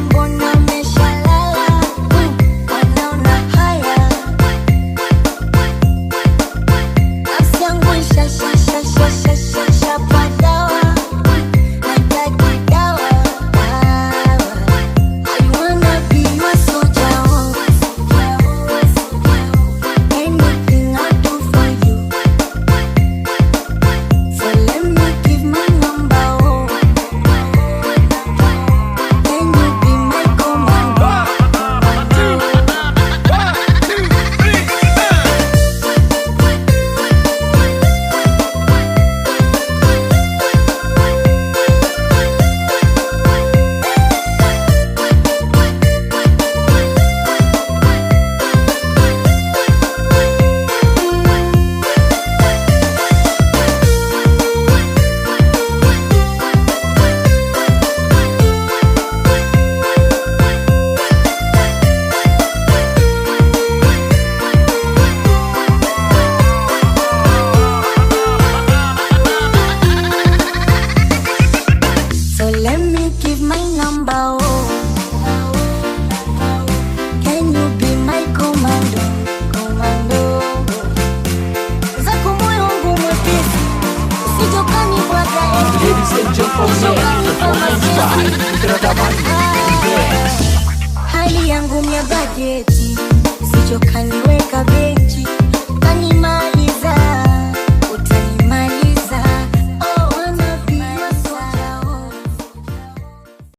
Mbona umeshalala? Wanaona haya. Nafsi yangu ishapagawa. Nataka dawa. I wanna be your soldier. Anything I'll do for you. So let me give my number. Can you be my commando? So let me give my number. Can you be my commando? Zako moyo wangu mwepesi, usije ukanibwaga eti. Ladies and gentlemen, performance by Hali yangu mya bajeti, usije ukaniweka benchi.